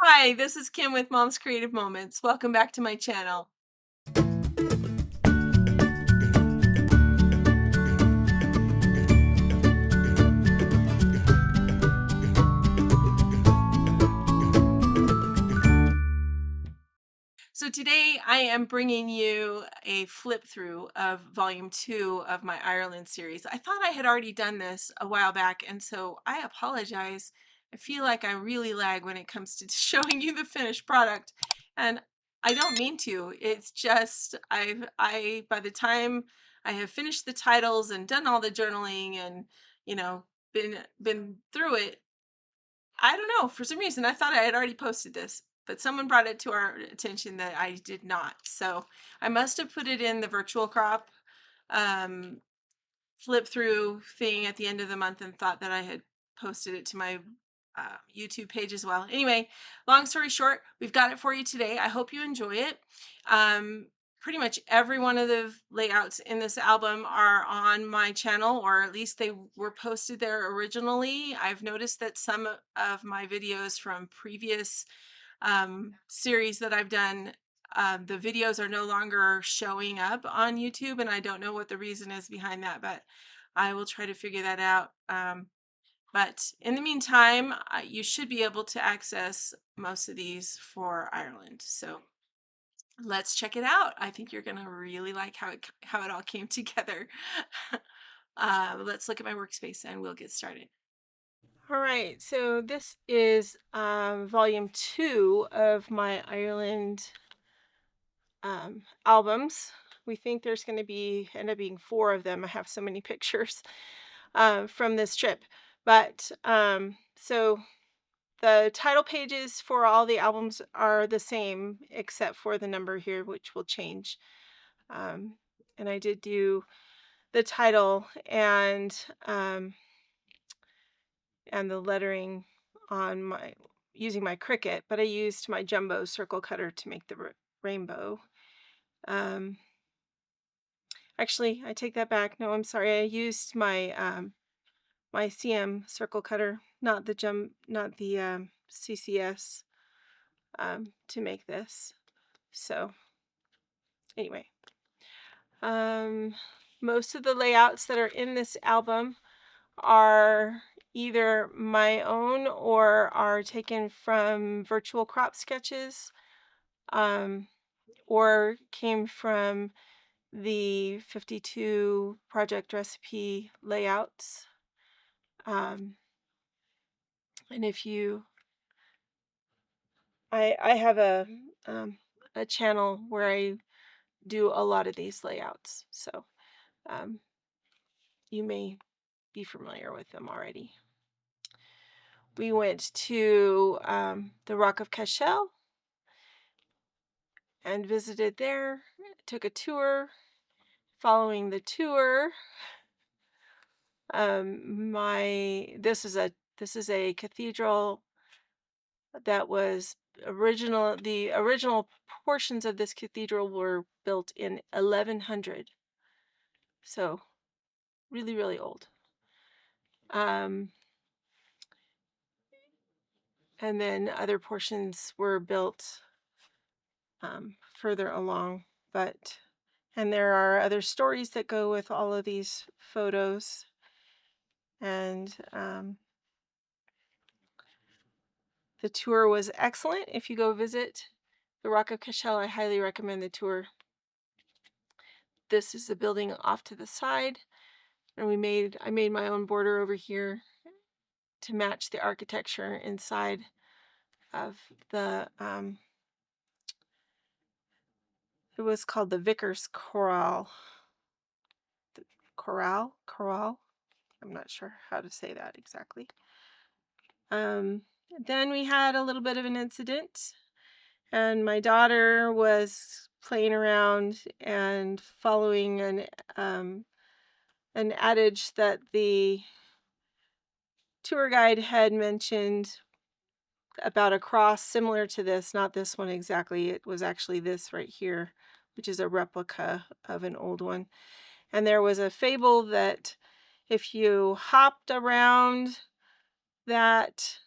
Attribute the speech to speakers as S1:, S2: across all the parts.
S1: Hi, this is Kim with Mom's Creative Moments. Welcome back to my channel. So today I am bringing you a flip through of volume 2 of my Ireland series. I thought I had already done this a while back, and so I apologize. I feel like I really lag when it comes to showing you the finished product, and I don't mean to. It's just I by the time I have finished the titles and done all the journaling and you know been through it, I don't know. For some reason, I thought I had already posted this, but someone brought it to our attention that I did not. So I must have put it in the virtual crop um, flip through thing at the end of the month and thought that I had posted it to my YouTube page as well. Anyway, long story short, we've got it for you today. I hope you enjoy it. Um, Pretty much every one of the layouts in this album are on my channel, or at least they were posted there originally. I've noticed that some of my videos from previous series that I've done, the videos are no longer showing up on YouTube, and I don't know what the reason is behind that, but I will try to figure that out. But in the meantime, you should be able to access most of these for Ireland. So let's check it out. I think you're gonna really like how it all came together. Let's look at my workspace and we'll get started. All right, so this is volume 2 of my Ireland albums. We think there's going to be end up being 4 of them. I have so many pictures from this trip, but so the title pages for all the albums are the same except for the number here, which will change. Um, and I did do the title um, and the lettering on my using my Cricut, but I used my jumbo circle cutter to make the rainbow. Um, Actually, I take that back. No, I'm sorry. I used my CM circle cutter, not the CCS, to make this. So anyway, um, most of the layouts that are in this album are either my own or are taken from virtual crop sketches, um, or came from the 52 project recipe layouts. Um, and if you, I have a channel where I do a lot of these layouts, so um, you may be familiar with them already. We went to the Rock of Cashel and visited there. Took a tour. Following the tour, this is a cathedral that was the original portions of this cathedral were built in 1100, so really, really old. And then other portions were built further along, and there are other stories that go with all of these photos. And the tour was excellent. If you go visit the Rock of Cashel, I highly recommend the tour. This is the building off to the side, and I made my own border over here to match the architecture inside of the it was called the Vicar's Chorale. The Chorale. I'm not sure how to say that exactly. Then we had a little bit of an incident, and my daughter was playing around and following an adage that the tour guide had mentioned about a cross similar to this, not this one exactly. It was actually this right here, which is a replica of an old one. And there was a fable that if you hopped around that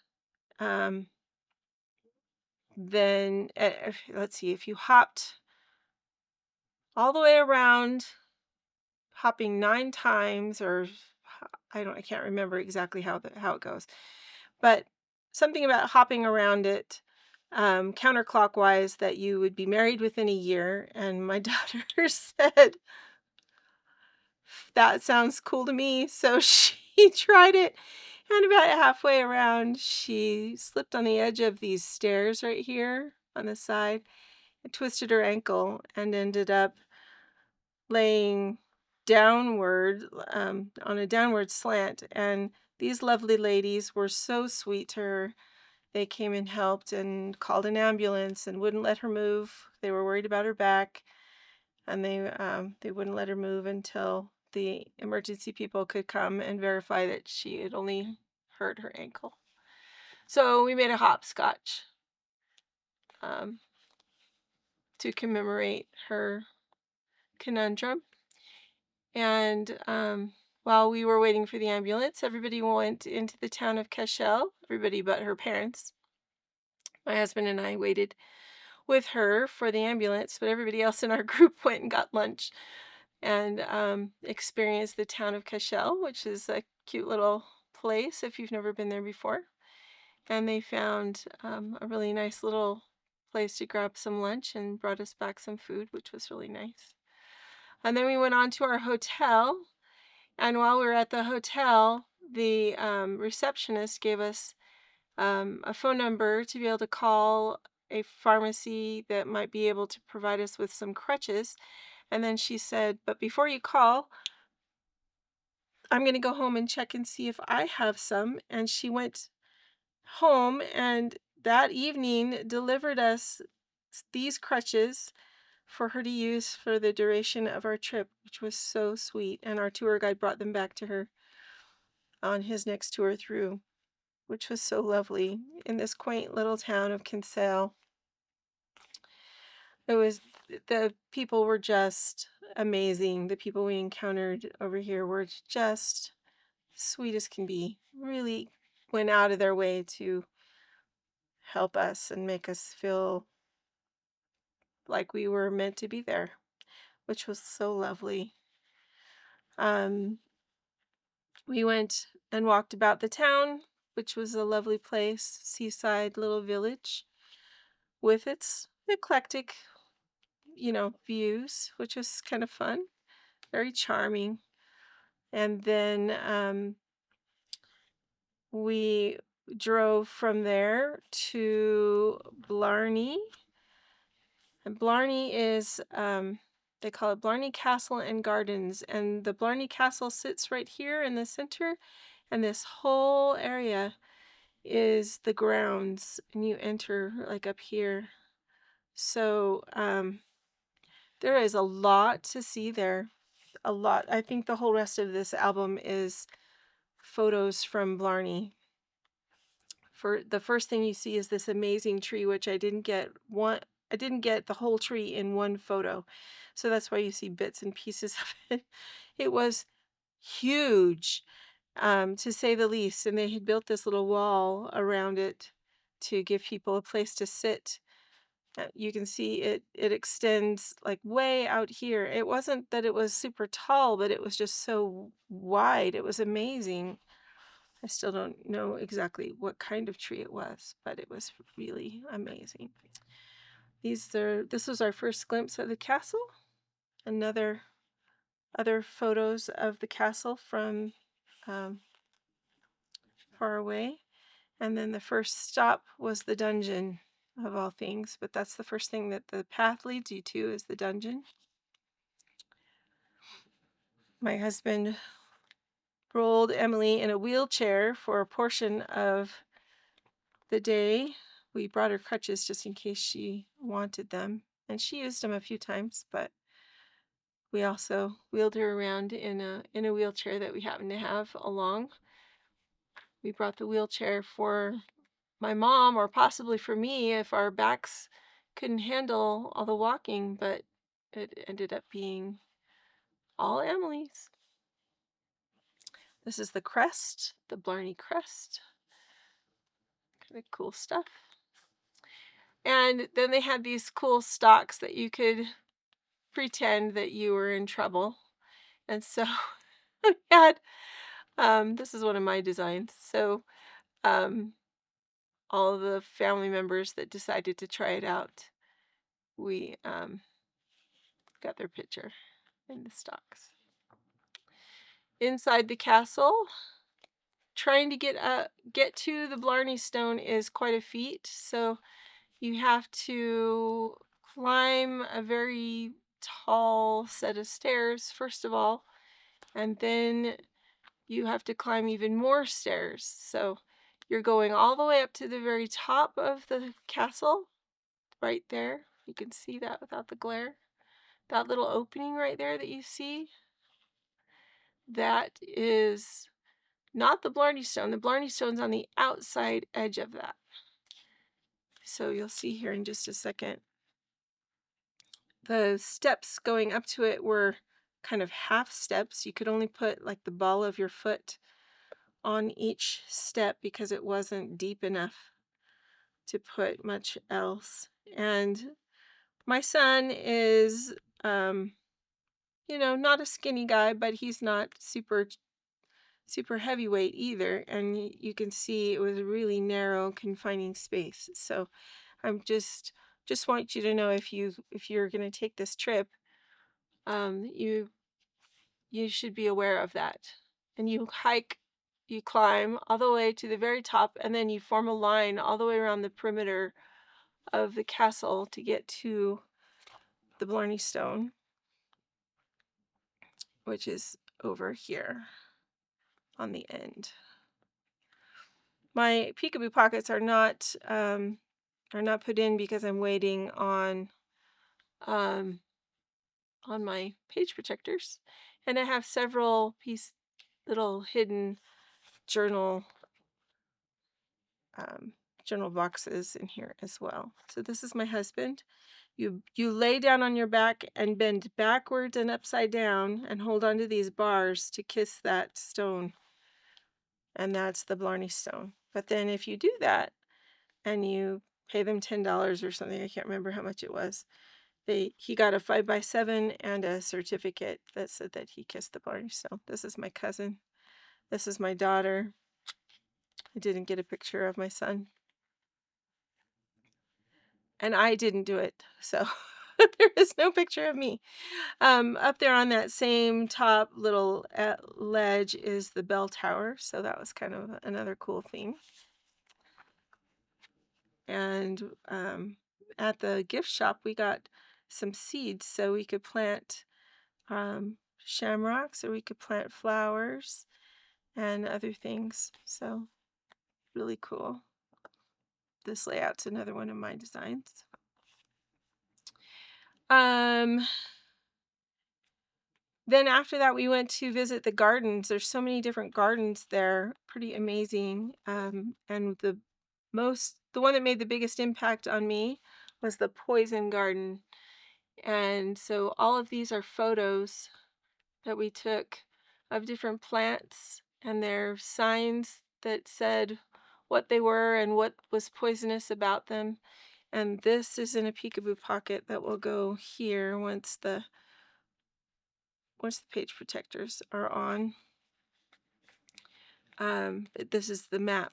S1: then let's see, if you hopped all the way around, hopping 9 times, or I can't remember exactly how it goes, but something about hopping around it counterclockwise, that you would be married within a year. And my daughter said, that sounds cool to me. So she tried it, and about halfway around, she slipped on the edge of these stairs right here on the side and twisted her ankle and ended up laying downward, on a downward slant. And these lovely ladies were so sweet to her. They came and helped and called an ambulance and wouldn't let her move. They were worried about her back, and they wouldn't let her move until the emergency people could come and verify that she had only hurt her ankle. So we made a hopscotch um, to commemorate her conundrum. And while we were waiting for the ambulance, everybody went into the town of Cashel, everybody but her parents. My husband and I waited with her for the ambulance, but everybody else in our group went and got lunch and experienced the town of Cashel, which is a cute little place if you've never been there before. And they found a really nice little place to grab some lunch and brought us back some food, which was really nice. And then we went on to our hotel. And while we were at the hotel, the receptionist gave us a phone number to be able to call a pharmacy that might be able to provide us with some crutches. And then she said, but before you call, I'm going to go home and check and see if I have some. And she went home and that evening delivered us these crutches for her to use for the duration of our trip, which was so sweet. And our tour guide brought them back to her on his next tour through, which was so lovely in this quaint little town of Kinsale. The people were just amazing. The people we encountered over here were just sweet as can be. Really went out of their way to help us and make us feel like we were meant to be there, which was so lovely. We went and walked about the town, which was a lovely place, seaside little village with its eclectic, views, which was kind of fun, very charming. And then we drove from there to Blarney. And Blarney is, they call it Blarney Castle and Gardens. And the Blarney Castle sits right here in the center. And this whole area is the grounds. And you enter like up here. So there is a lot to see there. A lot. I think the whole rest of this album is photos from Blarney. For the first thing you see is this amazing tree, which I didn't get the whole tree in one photo. So that's why you see bits and pieces of it. It was huge, to say the least. And they had built this little wall around it to give people a place to sit. You can see it extends like way out here. It wasn't that it was super tall, but it was just so wide. It was amazing. I still don't know exactly what kind of tree it was, but it was really amazing. This was our first glimpse of the castle. Other photos of the castle from far away. And then the first stop was the dungeon, of all things, but that's the first thing that the path leads you to, is the dungeon. My husband rolled Emily in a wheelchair for a portion of the day. We brought her crutches just in case she wanted them, and she used them a few times, but we also wheeled her around in a wheelchair that we happened to have along. We brought the wheelchair for my mom, or possibly for me if our backs couldn't handle all the walking, but it ended up being all Emily's. This is the crest, the Blarney crest. Kind of cool stuff. And then they had these cool stocks that you could pretend that you were in trouble. And so I had, this is one of my designs. So um, all of the family members that decided to try it out, we got their picture in the stocks. Inside the castle, trying to get to the Blarney Stone is quite a feat. So you have to climb a very tall set of stairs, first of all, and then you have to climb even more stairs. So you're going all the way up to the very top of the castle, right there. You can see that without the glare. That little opening right there that you see, that is not the Blarney Stone. The Blarney Stone's on the outside edge of that. So you'll see here in just a second. The steps going up to it were kind of half steps. You could only put like the ball of your foot on each step because it wasn't deep enough to put much else. And my son is, not a skinny guy, but he's not super heavyweight either. And you can see it was a really narrow, confining space. So I'm just want you to know, if you're going to take this trip, you should be aware of that. And you climb all the way to the very top, and then you form a line all the way around the perimeter of the castle to get to the Blarney Stone, which is over here on the end. My peekaboo pockets are not put in because I'm waiting on my page protectors, and I have several little hidden journal journal boxes in here as well. So this is my husband. You lay down on your back and bend backwards and upside down and hold onto these bars to kiss that stone, and that's the Blarney Stone. But then if you do that and you pay them $10 or something, I can't remember how much it was, he got a 5x7 and a certificate that said that he kissed the Blarney Stone. This is my cousin. This is my daughter. I didn't get a picture of my son. And I didn't do it, so there is no picture of me. Up there on that same top little ledge is the bell tower, so that was kind of another cool thing. And at the gift shop, we got some seeds, so we could plant shamrocks, or we could plant flowers and other things. So really cool. This layout's another one of my designs. Then after that, we went to visit the gardens. There's so many different gardens there, pretty amazing. And the one that made the biggest impact on me was the poison garden. And so all of these are photos that we took of different plants, and their signs that said what they were and what was poisonous about them. And this is in a peekaboo pocket that will go here once the page protectors are on. This is the map.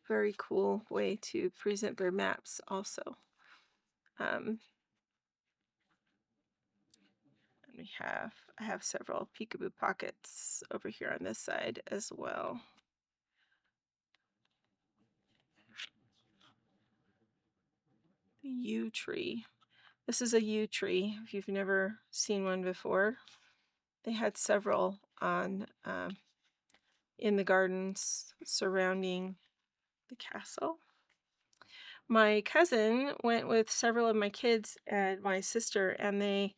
S1: Very cool way to present their maps also. And I have several peekaboo pockets over here on this side as well. The yew tree. This is a yew tree, if you've never seen one before. They had several on in the gardens surrounding the castle. My cousin went with several of my kids and my sister, and they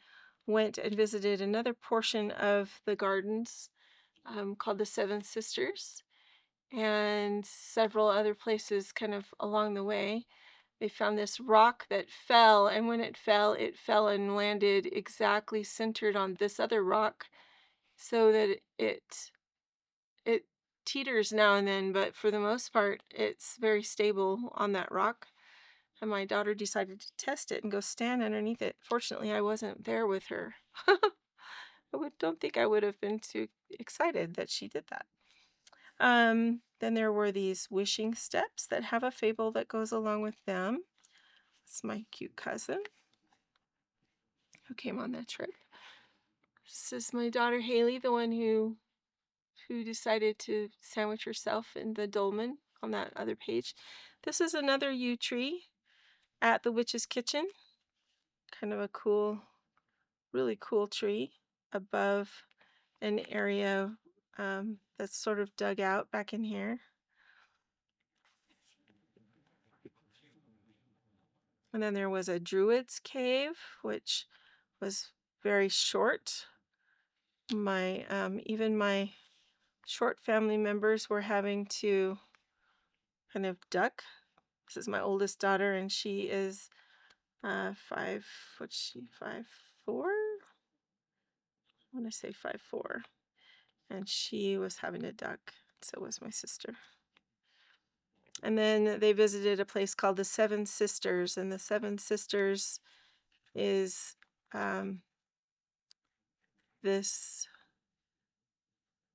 S1: went and visited another portion of the gardens called the Seven Sisters, and several other places kind of along the way. They found this rock that fell, and when it fell and landed exactly centered on this other rock, so that it teeters now and then, but for the most part, it's very stable on that rock. and my daughter decided to test it and go stand underneath it. Fortunately, I wasn't there with her. Don't think I would have been too excited that she did that. Then there were these wishing steps that have a fable that goes along with them. It's my cute cousin who came on that trip. This is my daughter Haley, the one who decided to sandwich herself in the dolmen on that other page. This is another yew tree at the witch's kitchen. Kind of a cool, really cool tree above an area that's sort of dug out back in here. And then there was a druid's cave, which was very short. My even my short family members were having to kind of duck. This is my oldest daughter, and she is 5'4"? I want to say 5'4", and she was having to duck. So was my sister. And then they visited a place called the Seven Sisters, and the Seven Sisters is this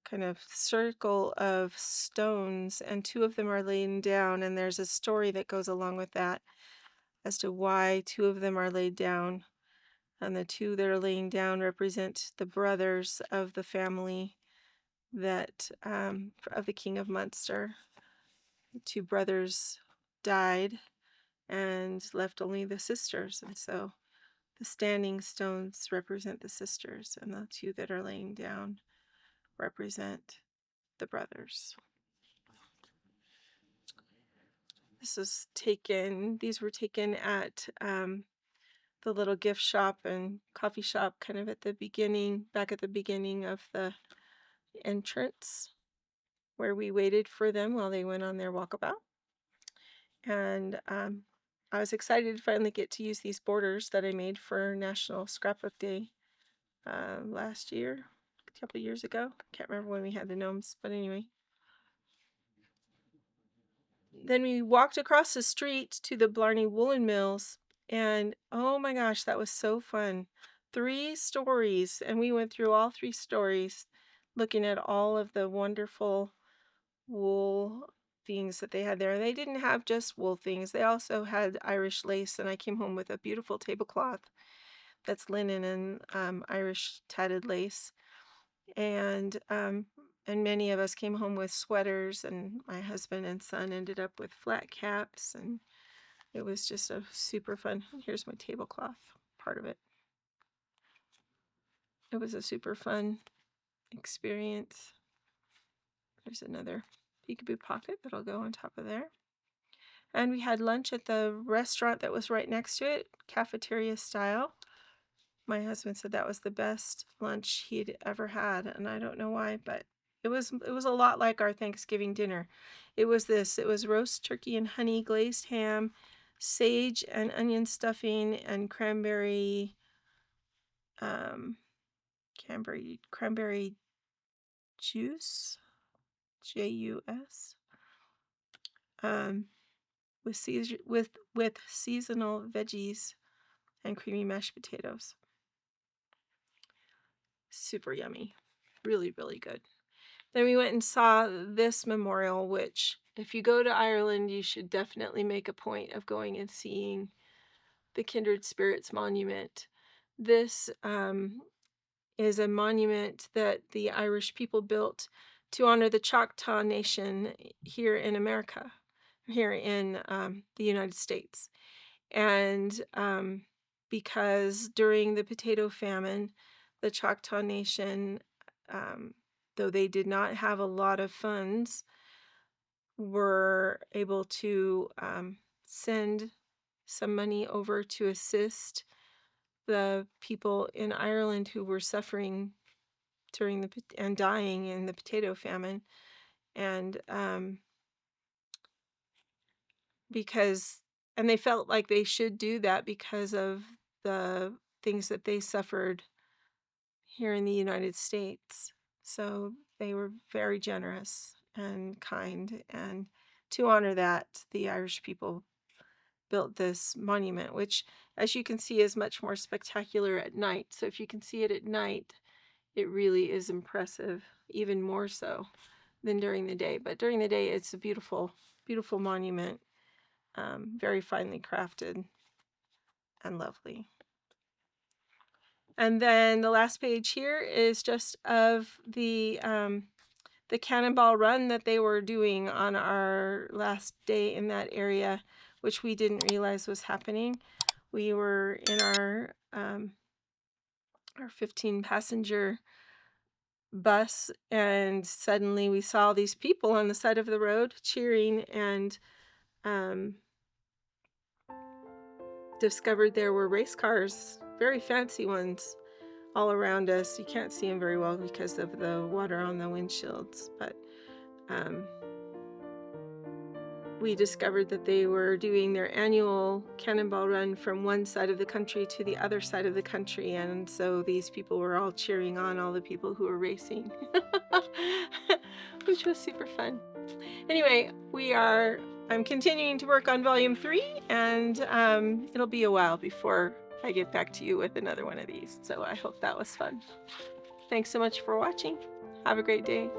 S1: kind of circle of stones, and two of them are laying down, and there's a story that goes along with that as to why two of them are laid down. And the two that are laying down represent the brothers of the family that of the King of Munster. The two brothers died and left only the sisters, and so the standing stones represent the sisters, and the two that are laying down represent the brothers. These were taken at the little gift shop and coffee shop kind of at the beginning, back at the beginning of the entrance, where we waited for them while they went on their walkabout. And I was excited to finally get to use these borders that I made for National Scrapbook Day last year, a couple of years ago. Can't remember when we had the gnomes, but anyway. Then we walked across the street to the Blarney Woolen Mills, and oh my gosh, that was so fun. 3 stories, and we went through all 3 stories looking at all of the wonderful wool things that they had there. They didn't have just wool things, they also had Irish lace, and I came home with a beautiful tablecloth that's linen and Irish tatted lace. And many of us came home with sweaters, and my husband and son ended up with flat caps, and it was just a super fun. Here's my tablecloth, part of it. It was a super fun experience. There's another peekaboo pocket that'll go on top of there. And we had lunch at the restaurant that was right next to it, cafeteria style. My husband said that was the best lunch he'd ever had, and I don't know why, but it was a lot like our Thanksgiving dinner. It was roast turkey and honey, glazed ham, sage and onion stuffing, and cranberry juice, Jus, with seasonal veggies and creamy mashed potatoes. Super yummy. Really, really good. Then we went and saw this memorial, which if you go to Ireland, you should definitely make a point of going and seeing the Kindred Spirits Monument. This is a monument that the Irish people built to honor the Choctaw Nation here in America, here in the United States. And because during the potato famine, the Choctaw Nation, though they did not have a lot of funds, were able to send some money over to assist the people in Ireland who were suffering and dying in the potato famine. And they felt like they should do that because of the things that they suffered here in the United States. So they were very generous and kind, and to honor that, the Irish people built this monument, which, as you can see, is much more spectacular at night. So if you can see it at night, it really is impressive, even more so than during the day. But during the day, it's a beautiful, beautiful monument, very finely crafted and lovely. And then the last page here is just of the cannonball run that they were doing on our last day in that area, which we didn't realize was happening. We were in our 15-passenger bus, and suddenly we saw these people on the side of the road cheering, and discovered there were race cars, very fancy ones, all around us. You can't see them very well because of the water on the windshields, but we discovered that they were doing their annual cannonball run from one side of the country to the other side of the country, and so these people were all cheering on all the people who were racing, which was super fun. Anyway, I'm continuing to work on volume 3, and it'll be a while before I get back to you with another one of these, so I hope that was fun. Thanks so much for watching. Have a great day.